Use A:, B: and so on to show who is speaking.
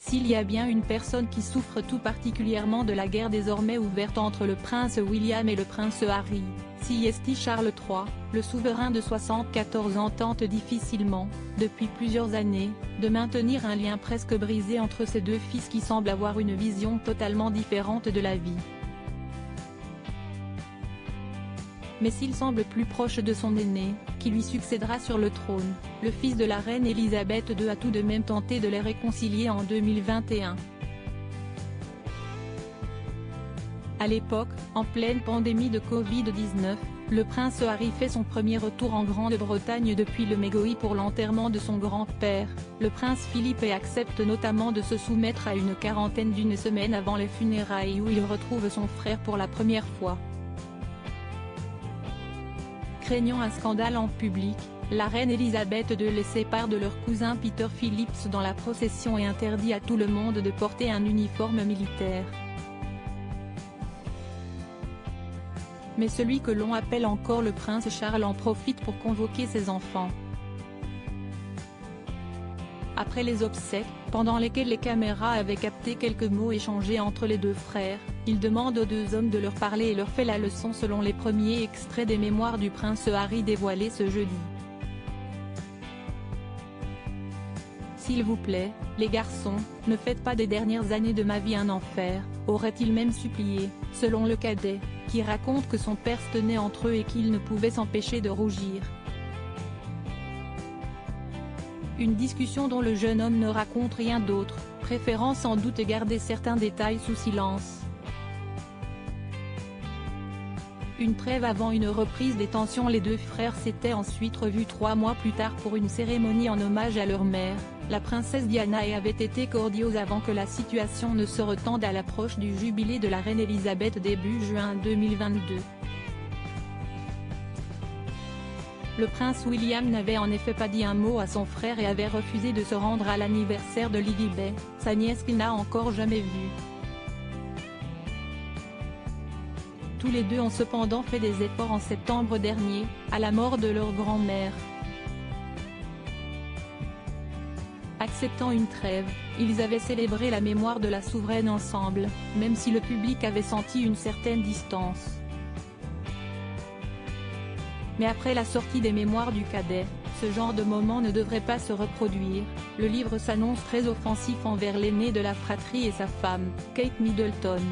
A: S'il y a bien une personne qui souffre tout particulièrement de la guerre désormais ouverte entre le prince William et le prince Harry, c'est Charles III, le souverain de 74 ans tente difficilement, depuis plusieurs années, de maintenir un lien presque brisé entre ses deux fils qui semblent avoir une vision totalement différente de la vie. Mais s'il semble plus proche de son aîné, qui lui succédera sur le trône, le fils de la reine Elisabeth II a tout de même tenté de les réconcilier en 2021. À l'époque, en pleine pandémie de Covid-19, le prince Harry fait son premier retour en Grande-Bretagne depuis le Mégoï pour l'enterrement de son grand-père, le prince Philippe, et accepte notamment de se soumettre à une quarantaine d'une semaine avant les funérailles où il retrouve son frère pour la première fois. Craignant un scandale en public, la reine Elisabeth II les sépare de leur cousin Peter Phillips dans la procession et interdit à tout le monde de porter un uniforme militaire. Mais celui que l'on appelle encore le prince Charles en profite pour convoquer ses enfants. Après les obsèques, pendant lesquelles les caméras avaient capté quelques mots échangés entre les deux frères, il demande aux deux hommes de leur parler et leur fait la leçon selon les premiers extraits des mémoires du prince Harry dévoilés ce jeudi. S'il vous plaît, les garçons, ne faites pas des dernières années de ma vie un enfer, aurait-il même supplié, selon le cadet, qui raconte que son père se tenait entre eux et qu'il ne pouvait s'empêcher de rougir. Une discussion dont le jeune homme ne raconte rien d'autre, préférant sans doute garder certains détails sous silence. Une trêve avant une reprise des tensions. Les deux frères s'étaient ensuite revus 3 mois plus tard pour une cérémonie en hommage à leur mère, la princesse Diana, et avaient été cordiaux avant que la situation ne se retende à l'approche du jubilé de la reine Elisabeth début juin 2022. Le prince William n'avait en effet pas dit un mot à son frère et avait refusé de se rendre à l'anniversaire de Lilibet, sa nièce qu'il n'a encore jamais vue. Tous les deux ont cependant fait des efforts en septembre dernier, à la mort de leur grand-mère. Acceptant une trêve, ils avaient célébré la mémoire de la souveraine ensemble, même si le public avait senti une certaine distance. Mais après la sortie des mémoires du cadet, ce genre de moment ne devrait pas se reproduire. Le livre s'annonce très offensif envers l'aîné de la fratrie et sa femme, Kate Middleton.